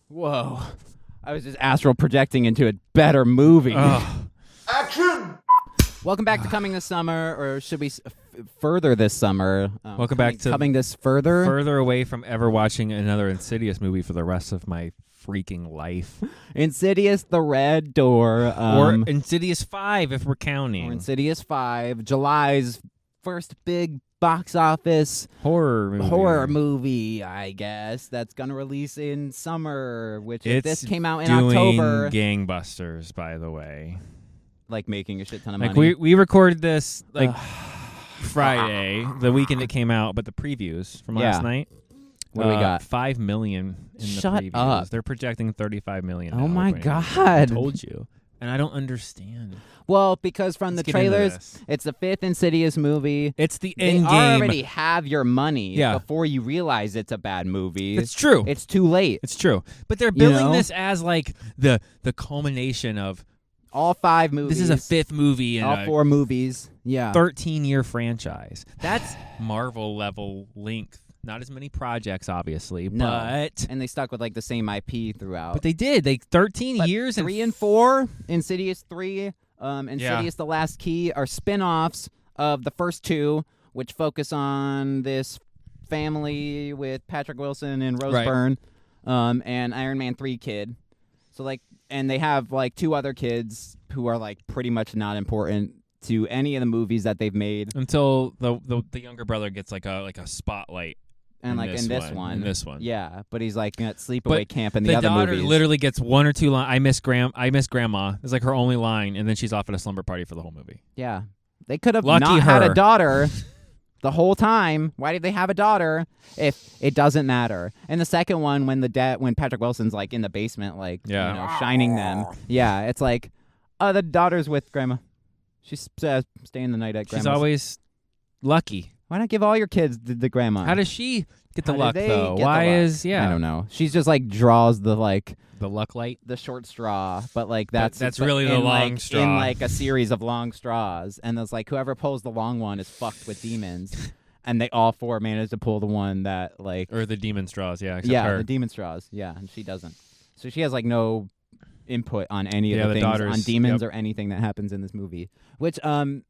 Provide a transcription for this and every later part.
Whoa. I was just astral projecting into a better movie. Action! Welcome back to Coming This Summer, or should we further this summer? Welcome back to Coming This Further. Further away from ever watching another Insidious movie for the rest of my freaking life. Insidious, The Red Door. Or Insidious 5 if we're counting. Or Insidious 5, July's first big box office horror movie, I guess, that's going to release in summer, which if It's this came out in doing October. gangbusters, by the way. Like making a shit ton of Like money. we recorded this Friday, the weekend it came out, but the previews from last night. What do we got? 5 million in the Shut previews. up. They're projecting 35 million. Oh now, my opening. God. I told you. And I don't understand. Well, because from Let's the get into trailers, this. it's the fifth Insidious movie. It's the They end game. already have your money Yeah. before you realize it's a bad movie. It's true. It's too late. It's true. But they're billing know? this as like the culmination of All 5 movies. this is a 5th movie in all a 4 movies. Yeah. 13-year franchise. That's Marvel level length. Not as many projects, obviously, No. but And they stuck with like the same IP throughout. they did. 13 But years 3 and 4, Insidious 3, Insidious Yeah. The Last Key are spin-offs of the first 2, which focus on this family with Patrick Wilson and Rose Right. Byrne, and Iron Man 3 kid. So like, and they have like 2 other kids who are like pretty much not important to any of the movies that they've made. until the younger brother gets like a spotlight. And like in this one. In this one. Yeah, but he's like at sleepaway But camp in The the other daughter movies. literally gets 1 or 2 lines. I miss grandma. It's like her only line, and then she's off at a slumber party for the whole movie. Yeah. They could have Lucky not had her. a daughter the whole time. Why did they have a daughter if it doesn't matter? And the second one, when Patrick Wilson's like in the basement, like shining them. Yeah, it's like, the daughter's with grandma. She's staying the night at grandma's. She's always lucky. Why not give all your kids the grandma? How does she get the How do luck, they though? get the Why luck? is, I don't know. She's just like draws the luck light? the short straw, but like But that's really the in, long like, straw. in like a series of long straws, and it's like whoever pulls the long one is fucked with demons, and they all 4 manage to pull the one that like Or the demon straws, except her. the demon straws, and she doesn't. So she has like no input on any of the things daughters, on demons or anything that happens in this movie, which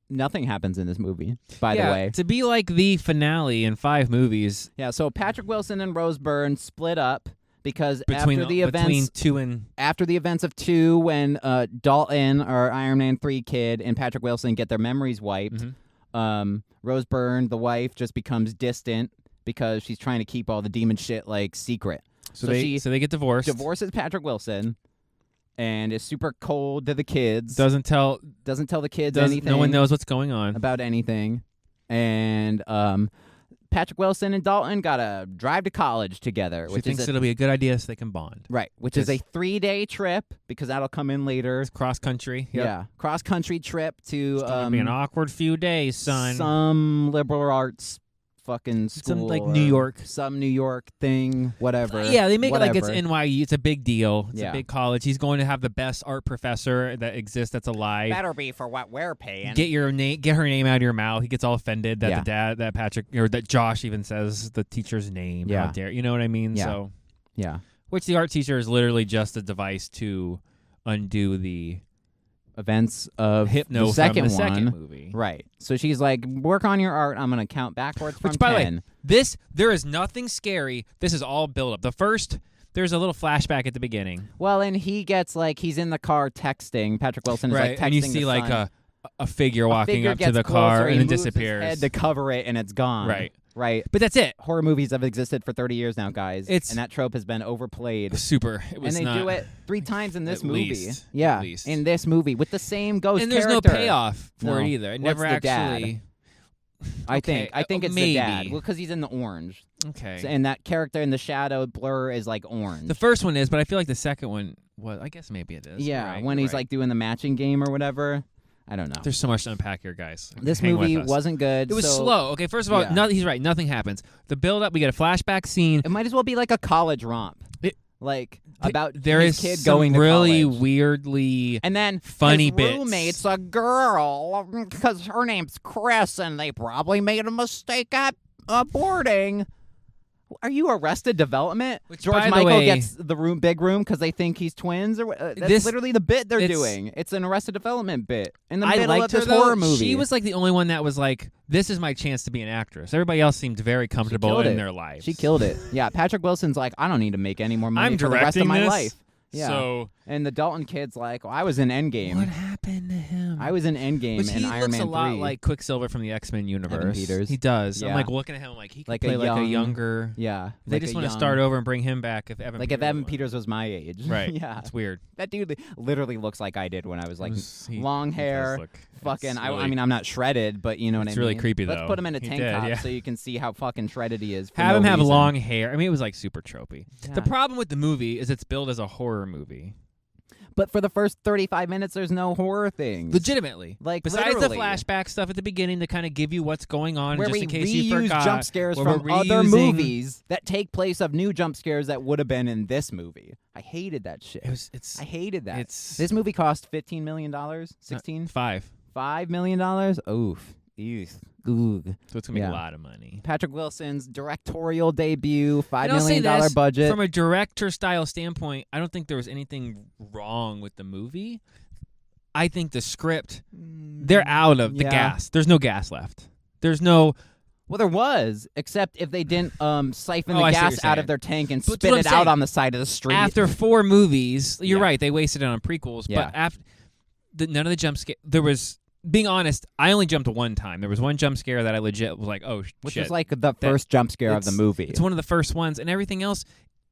nothing happens in this movie, by the way. To be like the finale in 5 movies Yeah, so Patrick Wilson and Rose Byrne split up because between after the events 2 and after the events of 2, when Dalton, or Iron Man 3 kid, and Patrick Wilson get their memories wiped, Rose Byrne, the wife, just becomes distant because she's trying to keep all the demon shit like secret. so they get divorced. Divorces Patrick Wilson and is super cold to the kids. Doesn't tell the kids anything. No one knows what's going on. about anything. And Patrick Wilson and Dalton gotta drive to college together, She which thinks is it'll be a good idea so they can bond. right, which is a 3-day trip because that'll come in later. It's cross country. Yep. Yeah, cross country trip to It's gonna be an awkward few days, son. some liberal arts fucking school, Some, like, or New York. some New York thing, whatever. Yeah, they make it like it's whatever. NYU. It's a big deal. It's Yeah. a big college. He's going to have the best art professor that exists that's alive. Better be for what we're paying. Get her name out of your mouth. He gets all offended that Yeah. that Patrick or that Josh even says the teacher's name. Yeah. How dare you know what I mean? Yeah. So, Yeah, which the art teacher is literally just a device to undo the events of hypno the second from the one. second movie. Right. So she's like, work on your art. I'm gonna count backwards from Which, by 10. the way, there is nothing scary. This is all build up. There's a little flashback at the beginning. Well, and he gets like he's in the car texting. Patrick Wilson is like texting and you see the like son. a figure walking figure up to gets the closer, car he and then moves his disappears. head to cover it, and it's gone. Right. Right. But that's it. Horror movies have existed for 30 years now, guys. It's- and that trope has been overplayed. Super. It was And they not, do it 3 times in this At movie. least. Yeah, At least. in this movie with the same ghost and there's character. no payoff for No. it either. It What's never the dad? actually. I Okay, think it's maybe. the dad. Well, because he's in the orange. Okay. So, and that character in the shadow blur is like orange. The first one is, but I feel like the second one was. I guess maybe it is. yeah, Right, when he's right. like doing the matching game or whatever. I don't know. There's so much to unpack here, guys. This Hang with movie us. wasn't good. It was so slow. Okay, first of all, yeah. he's right. Nothing happens. The build up, we get a flashback scene. It might as well be like a college romp. Th- about there his is kid some going to really college. weirdly And then funny his bits. roommate's a girl because her name's Chris, and they probably made a mistake at boarding. Are you Arrested Development? Which, George by the Michael way, gets the big room because they think he's twins. Or that's literally the bit they're doing. It's an Arrested Development bit in the middle of this horror movie. She was like the only one that was like, "This is my chance to be an actress." Everybody else seemed very comfortable in their lives. She killed it. Yeah, Patrick Wilson's like, I don't need to make any more money for the rest of my life. Yeah. So, and the Dalton kid's like, I was in Endgame. What happened to him? I was in Endgame and Iron Man 3. He looks a lot like Quicksilver from the X-Men universe. Evan Peters. He does. Yeah. I'm like looking at him like he could like play a like a younger. Yeah. They like just want to start over and bring him back if Evan. Like Peters if Evan Peters was my age. Right. Yeah. It's weird. That dude literally looks like I did when I was like long hair. Fucking. Really, I mean, I'm not shredded, but you know what I mean. It's really creepy though. Let's put him in a tank top so you can see how fucking shredded he is. Have him have reason. long hair. I mean, it was like super tropey. Yeah. The problem with the movie is it's billed as a horror movie. But for the first 35 minutes, there's no horror things. Legitimately. Like, besides literally. the flashback stuff at the beginning to kind of give you what's going on, where just we in case you reuse forgot. jump scares from other movies that take place of new jump scares that would have been in this movie. I hated that shit. I hated that. This movie cost $15 million? 16? $5 million? Oof. Goog. So it's going to be a lot of money. Patrick Wilson's directorial debut, $5 million budget. From a director-style standpoint, I don't think there was anything wrong with the movie. I think the script, they're out of the gas. There's no gas left. There's no... Well, there was, except if they didn't siphon the gas out of their tank and spit it out on the side of the street. After 4 movies, you're right, they wasted it on prequels, but after none of the jump scare... There was... Being honest, I only jumped one time. There was one jump scare that I legit was like, oh, shit. Which was like the first jump scare of the movie. It's one of the first ones. And everything else,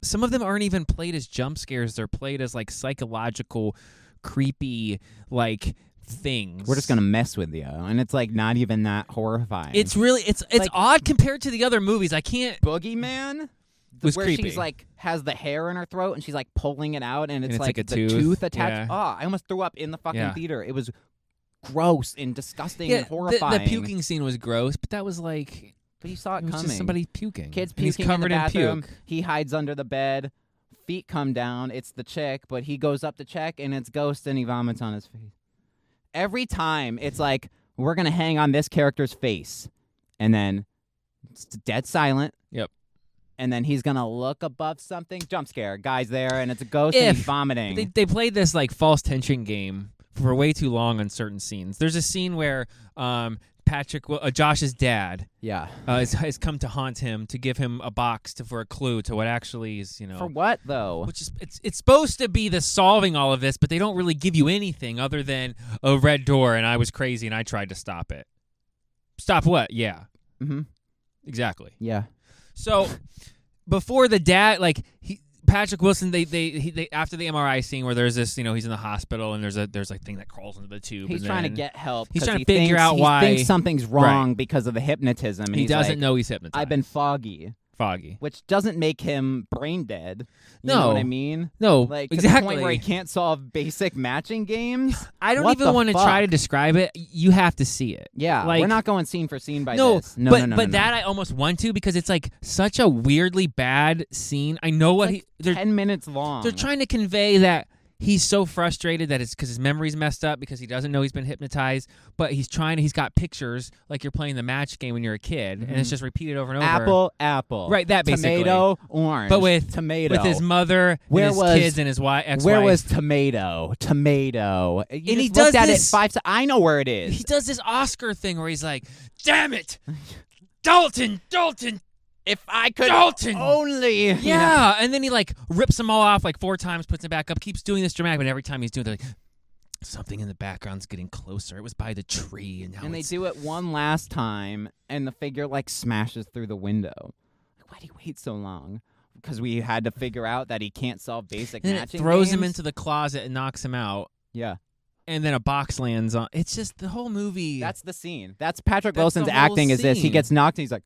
some of them aren't even played as jump scares. They're played as like psychological, creepy, like things. We're just going to mess with you. And it's like not even that horrifying. It's really, it's like, odd compared to the other movies. I can't. Boogeyman? Was where creepy. She's like has the hair in her throat and she's like pulling it out and it's like a the tooth attached. Yeah. Oh, I almost threw up in the fucking theater. It was gross and disgusting and horrifying. The puking scene was gross, but that was like... But you saw it was coming. Just somebody puking. Kids puking he's covered in the bathroom. puke. He hides under the bed. Feet come down. It's the chick, but he goes up to check, and it's Ghost, and he vomits on his face. Every time, it's like, we're going to hang on this character's face. And then it's dead silent. Yep. And then he's going to look above something. Jump scare. Guy's there, and it's a ghost, and he's vomiting. They played this like false tension game for way too long on certain scenes. There's a scene where Josh's dad has come to haunt him to give him a box for a clue to what actually is, you know. For what, though? Which is it's supposed to be the solving all of this, but they don't really give you anything other than a red door and I was crazy and I tried to stop it. Stop what? Yeah. Mm-hmm. Exactly. Yeah. So before the dad, like Patrick Wilson, they after the MRI scene where there's this, you know, he's in the hospital and there's like thing that crawls into the tube. He's trying to get help. He's trying to figure out why he thinks something's wrong because of the hypnotism. And he doesn't like, know he's hypnotized. I've been foggy, which doesn't make him brain dead. You know what I mean? No, like exactly. To the point where he can't solve basic matching games. I don't even want to try to describe it. You have to see it. Yeah, like, we're not going scene for scene by this. No, but that I almost want to because it's like such a weirdly bad scene. I know what they're 10 minutes long. They're trying to convey that he's so frustrated that it's because his memory's messed up because he doesn't know he's been hypnotized. But he's got pictures like you're playing the match game when you're a kid, and it's just repeated over and over. Apple. Right, that basically. Tomato, orange. But with tomato. with his mother, and his kids, and his ex-wife. Where was tomato? Tomato. And he does at this. It 5 seconds. I know where it is. He does this Oscar thing where he's like, "Damn it, Dalton." If I could Dalton only. Yeah, and then he like rips them all off like 4 times, puts them back up, keeps doing this dramatic, but every time he's doing it, like, something in the background's getting closer. It was by the tree, and they do it one last time, and the figure like smashes through the window. Like, why do you wait so long? Because we had to figure out that he can't solve basic and matching it throws games. him into the closet and knocks him out. Yeah. And then a box lands on. It's just the whole movie. That's the scene. That's Patrick Wilson's acting. Is this? He gets knocked, and he's like.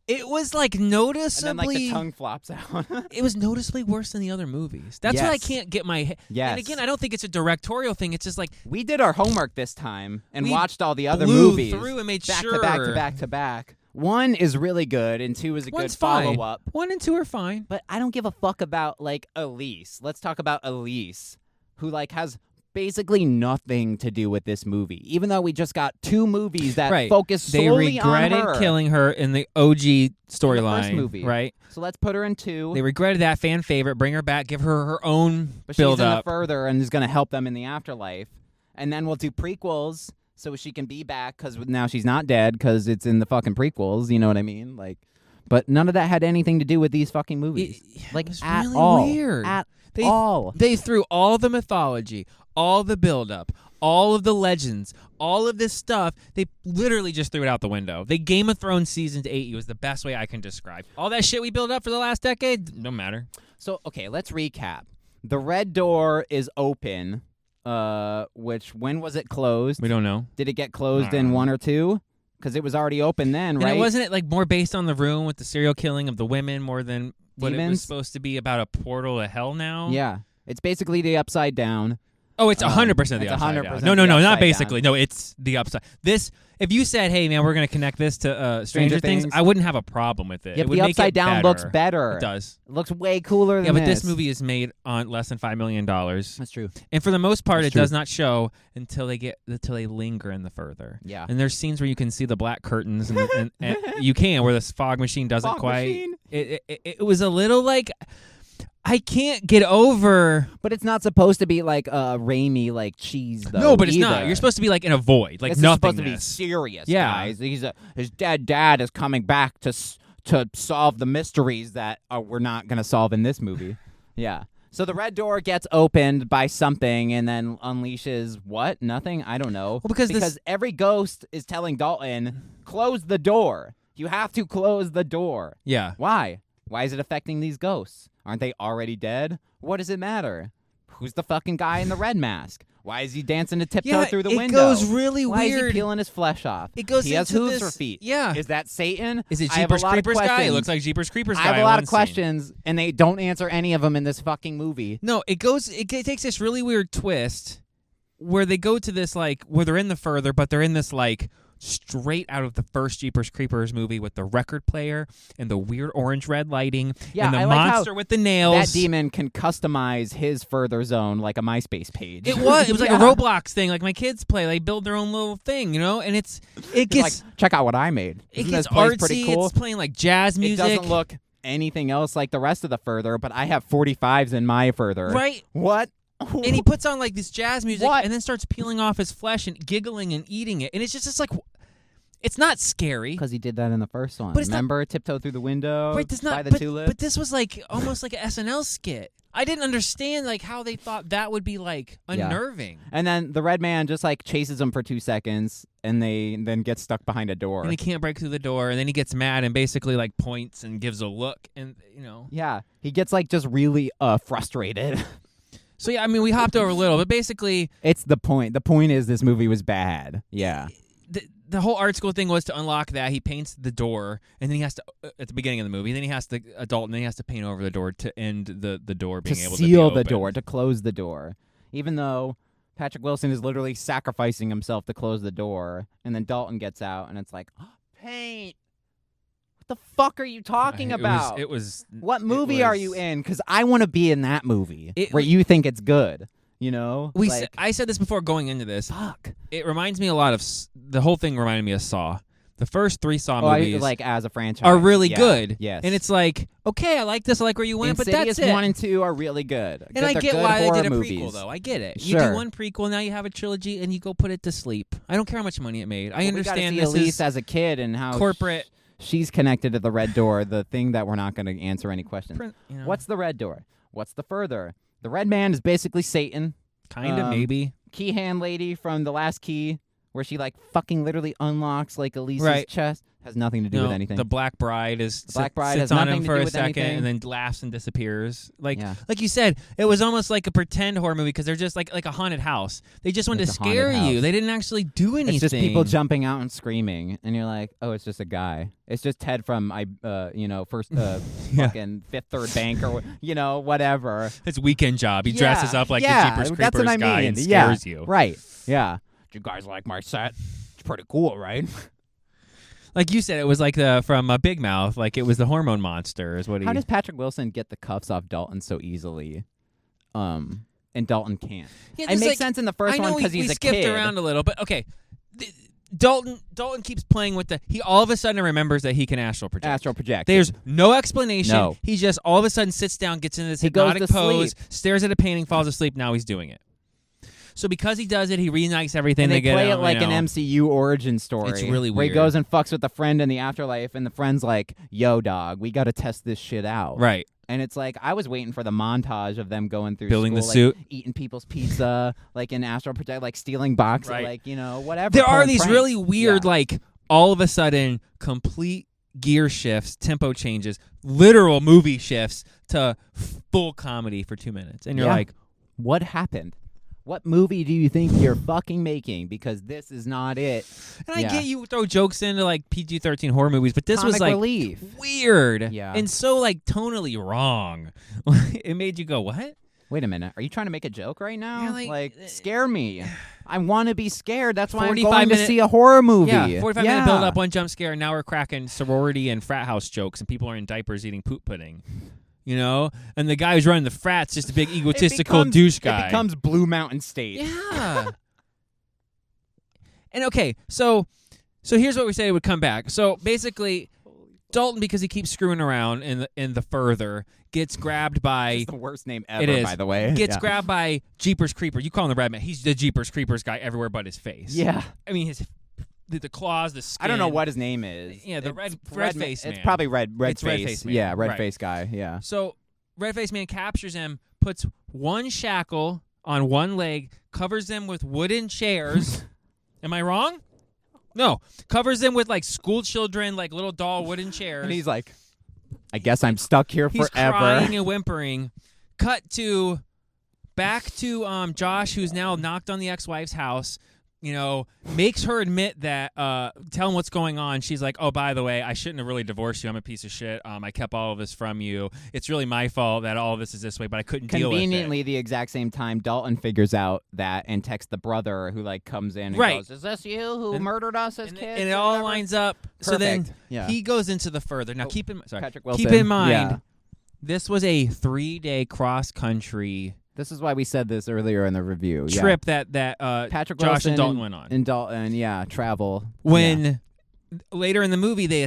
It was like noticeably. And then like the tongue flops out. It was noticeably worse than the other movies. That's what I can't get my head. Yes. And again, I don't think it's a directorial thing. It's just like we did our homework this time and we watched all the other blew movies through and made back sure to back to back to back. 1 is really good, and 2 is a good follow up. 1 and 2 are fine. But I don't give a fuck about like Elise. Let's talk about Elise, who like has basically nothing to do with this movie, even though we just got 2 movies that focus they solely on her. They regretted killing her in the OG storyline, first movie, right? So let's put her in 2. They regretted that, fan favorite, bring her back, give her her own but build she's in up. the further and is going to help them in the afterlife. And then we'll do prequels so she can be back because now she's not dead because it's in the fucking prequels. You know what I mean? Like, but none of that had anything to do with these fucking movies. It was at really all. weird. At all. They threw all the mythology, all the build-up, all of the legends, all of this stuff. They literally just threw it out the window. They Game of Thrones season 8 was the best way I can describe. All that shit we built up for the last decade, don't matter. So, okay, let's recap. The red door is open, which, when was it closed? We don't know. Did it get closed in 1 or 2? Because it was already open then, right? And wasn't it like more based on the room with the serial killing of the women more than what it was supposed to be about a portal to hell now? Yeah. It's basically the upside down. Oh, it's 100% the upside down. No, not basically. No, it's the upside. This, if you said, hey, man, we're going to connect this to Stranger Things, I wouldn't have a problem with it. Yeah, it but the upside down looks better. It does. It looks way cooler than this. Yeah, but this movie is made on less than $5 million. That's true. And for the most part, it does not show until they linger in the further. Yeah. And there's scenes where you can see the black curtains, and you can, where this fog machine doesn't quite. It was a little like, I can't get over. But it's not supposed to be like Raimi, like cheese, though. No, but it's either. not. You're supposed to be like in a void, like this nothingness. Is supposed to be serious, guys. His dead dad is coming back to solve the mysteries that we're not going to solve in this movie. Yeah. So the red door gets opened by something and then unleashes what? Nothing? I don't know. Well, because every ghost is telling Dalton, close the door. You have to close the door. Yeah. Why? Why is it affecting these ghosts? Aren't they already dead? What does it matter? Who's the fucking guy in the red mask? Why is he dancing to tiptoe through the window? It goes really Why weird. Why is he peeling his flesh off? It goes he has into hooves this, for feet. Yeah. Is that Satan? Is it Jeepers Creepers guy? It looks like Jeepers Creepers guy. I have a lot of questions, and they don't answer any of them in this fucking movie. No, it takes this really weird twist where they go to this, like, where they're in the further, but they're in this, like, straight out of the first Jeepers Creepers movie with the record player and the weird orange-red lighting and the I like monster with the nails. That demon can customize his further zone like a MySpace page. It was like a Roblox thing, like my kids play. They build their own little thing, you know, and it gets like, check out what I made. It Isn't gets this place artsy. Pretty cool? It's playing like jazz music. It doesn't look anything else like the rest of the further, but I have 45s in my further. Right? What? And he puts on like this jazz music What? and then starts peeling off his flesh and giggling and eating it, and it's just like. It's not scary. Because he did that in the first one. But remember? Tiptoe through the window, by the tulip? But this was like almost like an SNL skit. I didn't understand like how they thought that would be like unnerving. Yeah. And then the red man just like chases him for 2 seconds and they then get stuck behind a door. And he can't break through the door, and then he gets mad and basically like points and gives a look, and you know. Yeah. He gets like just really frustrated. So yeah, I mean we hopped over a little, but basically it's the point. The point is this movie was bad. Yeah. The whole art school thing was to unlock that. He paints the door, and then he has to, at the beginning of the movie, then he has to, and then he has to paint over the door to end the door being able to be seal the opened. door, to close the door. Even though Patrick Wilson is literally sacrificing himself to close the door, and then Dalton gets out, and it's like, paint. What the fuck are you talking about? It was. What movie are you in? Because I want to be in that movie where you think it's good. You know, I said this before going into this. Fuck. It reminds me a lot of the whole thing. Reminded me of Saw. The first 3 Saw movies, like as a franchise, are really good. Yes, and it's like, okay, I like this. I like where you went, Insidious but that's it. 1 and 2 are really good. And I get why they did a movies. prequel, though. I get it. Sure. You do one prequel, now you have a trilogy, and you go put it to sleep. I don't care how much money it made. I understand we this Elise is as a kid and how corporate. She's connected to the red door, the thing that we're not going to answer any questions. You know. What's the red door? What's the further? The red man is basically Satan. Kind of, maybe. Key hand lady from The Last Key, where she like fucking literally unlocks like Elise's chest. Has nothing to do with anything. The Black Bride sits on him for a second anything. and then laughs and disappears. Like you said, it was almost like a pretend horror movie because they're just like a haunted house. They just wanted to scare you. They didn't actually do anything. It's just people jumping out and screaming, and you're like, oh, it's just a guy. It's just Ted from first fucking Fifth Third Bank or whatever. His weekend job. He dresses up like the Jeepers that's Creepers what I mean. guy and scares you. Right. Yeah. Do you guys like my set? It's pretty cool, right? Like you said, it was like from Big Mouth. Like it was the hormone monster. Is what How does Patrick Wilson get the cuffs off Dalton so easily? and Dalton can't. Yeah, it makes sense in the first one because he's a kid. We skipped around a little, but okay. Dalton keeps playing with he all of a sudden remembers that he can astral project. There's no explanation. No. He just all of a sudden sits down, gets into this He goes hypnotic to pose, sleep. stares at a painting, falls asleep. Now he's doing it. So because he does it, he reunites everything. And they get play out, it like an MCU origin story. It's really where he weird. goes and fucks with a friend in the afterlife, and the friend's like, "Yo, dog, we got to test this shit out." Right. And it's like I was waiting for the montage of them going through Building school, the suit, eating people's pizza, like in astral project, like stealing boxes, right. like whatever. There are pulling these pranks. really weird, Yeah. like all of a sudden, complete gear shifts, tempo changes, literal movie shifts to full comedy for 2 minutes, and you're like, "What happened? What movie do you think you're fucking making? Because this is not it." And I get you throw jokes into like PG-13 horror movies, but this Comic was like relief. weird, Yeah. and so like tonally wrong. It made you go, "What? Wait a minute, are you trying to make a joke right now? Yeah, like, scare me. I want to be scared. That's why I'm 45 going to minute- see a horror movie. Yeah, 45-minute build up, one jump scare, and now we're cracking sorority and frat house jokes, and people are in diapers eating poop pudding." You know, and the guy who's running the frat's just a big egotistical douche guy. It becomes Blue Mountain State. Yeah. And okay, so here's what we say would come back. So basically, Dalton, because he keeps screwing around in the further, gets grabbed by. It's the worst name ever, It is. by the way. Gets grabbed by Jeepers Creepers. You call him the Red Man. He's the Jeepers Creepers guy everywhere but his face. Yeah. I mean, the claws, the skin. I don't know what his name is. Yeah, the It's red face man. It's probably red It's face. Red Face Man. Yeah, red Right. face guy. Yeah. So Red Face Man captures him, puts one shackle on one leg, covers them with wooden chairs. Am I wrong? No. Covers them with like school children, like little doll wooden chairs. And he's like, "I guess I'm stuck here He's forever." crying and whimpering. Back to Josh, who's now knocked on the ex-wife's house. You know, makes her admit that, tell him what's going on. She's like, "Oh, by the way, I shouldn't have really divorced you. I'm a piece of shit. I kept all of this from you. It's really my fault that all of this is this way, but I couldn't deal with it." Conveniently, the exact same time, Dalton figures out that and texts the brother who like comes in and goes, "Is this you who murdered us as kids?" And it all lines up. So then Yeah. he goes into the further. Now keep in Patrick Wilson. keep in mind, Yeah. this was a 3-day cross-country This is why we said this earlier in the review. trip that Patrick Josh Wilson and Dalton went on. And Dalton, travel. When later in the movie they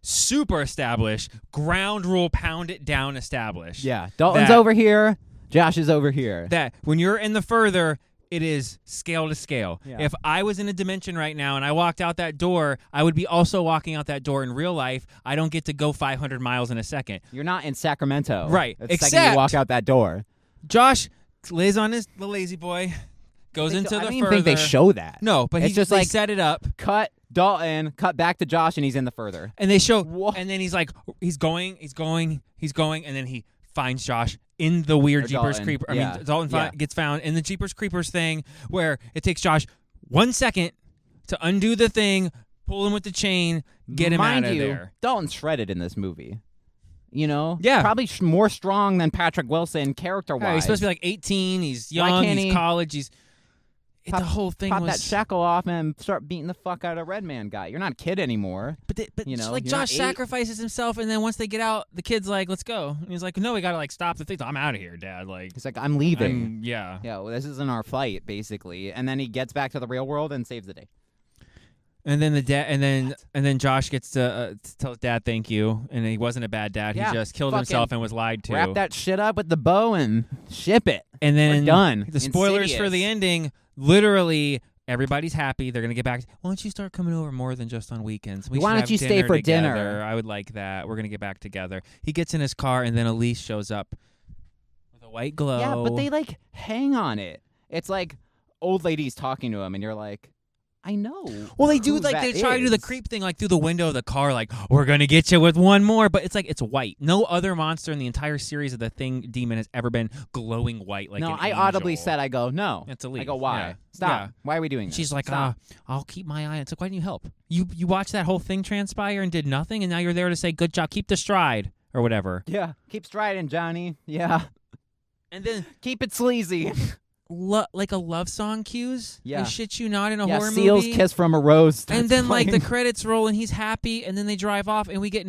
super established, ground rule, pound it down, established. Yeah. Dalton's that- over here. Josh is over here. That when you're in the further, it is scale to scale. Yeah. If I was in a dimension right now and I walked out that door, I would be also walking out that door in real life. I don't get to go 500 miles in a second. You're not in Sacramento. Right. The second you walk out that door. Josh lays on his the lazy boy, goes into the I don't further. even think they show that. No, but It's he just they like- set it up. Cut Dalton, cut back to Josh, and he's in the further. And they show, Whoa. and then he's like, he's going, and then he finds Josh in the weird Or Jeepers Dalton. Creeper. Yeah. I mean, Dalton Yeah. gets found in the Jeepers Creepers thing, where it takes Josh 1 second to undo the thing, pull him with the chain, get him Mind out of you, there. Dalton's shredded in this movie. You know? Yeah. Probably more strong than Patrick Wilson character-wise. Yeah, he's supposed to be like 18. He's Why young. can't He's he college. The whole thing pop was that shackle off and start beating the fuck out of Red Man guy. You're not a kid anymore. But you know, like you're not Josh 8. sacrifices himself, and then once they get out, the kid's like, "Let's go." And he's like, "No, we gotta like stop the thing. I'm out of here, Dad." Like He's like, "I'm leaving." yeah. Yeah, well, this isn't our fight, basically. And then he gets back to the real world and saves the day. And then and then Josh gets to tell his dad thank you, and he wasn't a bad dad. Yeah, He just killed fucking himself and was lied to. Wrap that shit up with the bow and ship it. and then We're done. The spoilers for the Insidious. ending. Literally, everybody's happy. They're gonna get back. Why don't you start coming over more than just on weekends? Why should don't have you stay for together. dinner? I would like that. We're gonna get back together. He gets in his car, and then Elise shows up with a white glow. Yeah, but they like hang on it. It's like old ladies talking to him, and you're like, I know. Well, they do who like that they try to do the is. creep thing, like through the window of the car, like we're gonna get you with one more. But it's like it's white. No other monster in the entire series of the Thing demon has ever been glowing white like. No, an I audibly angel. said, I go, no. It's Elise. I go, why? Yeah. Stop. Yeah. Why are we doing this? She's like, Stop. I'll keep my eye. It's like, why didn't you help? You watched that whole thing transpire and did nothing, and now you're there to say, good job, keep the stride or whatever. Yeah, keep striding, Johnny. Yeah. And then Keep it sleazy. like a love song cues. Yeah. I shit you not in a yeah, horror Seal's movie. Kiss from a Rose. And then like the playing. credits roll and he's happy, and then they drive off and we get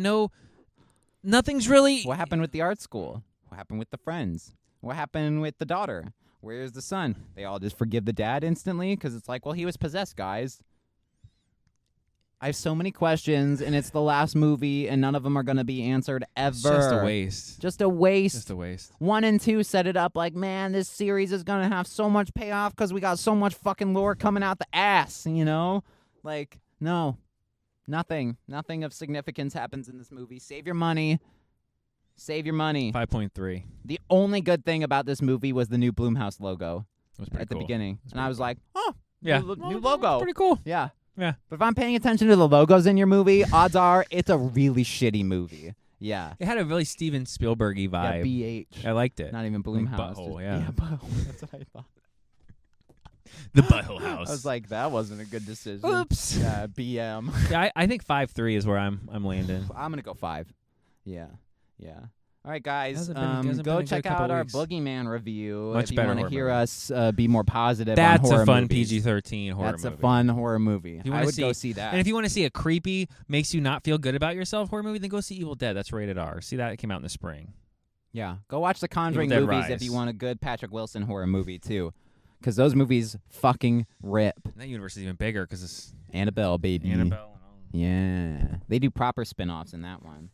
nothing's really. What happened with the art school? What happened with the friends? What happened with the daughter? Where's the son? They all just forgive the dad instantly because it's like, well, he was possessed, guys. I have so many questions, and it's the last movie, and none of them are going to be answered ever. It's just a waste. Just a waste. Just a waste. 1 and 2 set it up like, man, this series is going to have so much payoff because we got so much fucking lore coming out the ass, you know? Like, no. Nothing. Nothing of significance happens in this movie. Save your money. Save your money. 5.3. The only good thing about this movie was the new Blumhouse logo At the beginning. And I was like, oh, yeah. new logo. Pretty cool. Yeah. Yeah. But if I'm paying attention to the logos in your movie, odds are it's a really shitty movie. Yeah. It had a really Steven Spielberg-y vibe. Yeah, BH. I liked it. Not even Blumhouse. Butthole, yeah, Butthole. That's what I thought. The Butthole House. I was like, that wasn't a good decision. Oops. Yeah, BM. Yeah, I think 5.3 is where I'm landing. I'm gonna go 5. Yeah. Yeah. All right, guys. Hasn't been Go a good check couple out our weeks. Boogeyman review Much if you better want to horror hear movie. us be more positive. That's on horror a fun movies. PG-13 horror That's movie. a fun horror movie. you I wanna would go see- see that. And if you want to see a creepy, makes you not feel good about yourself horror movie, then go see Evil Dead. That's rated R. See that? It came out in the spring. Yeah, go watch the Conjuring Evil Dead movies if Rise. you want a good Patrick Wilson horror movie too, because those movies fucking rip. And that universe is even bigger because it's Annabelle, baby. Annabelle and all. Yeah, they do proper spin-offs in that one.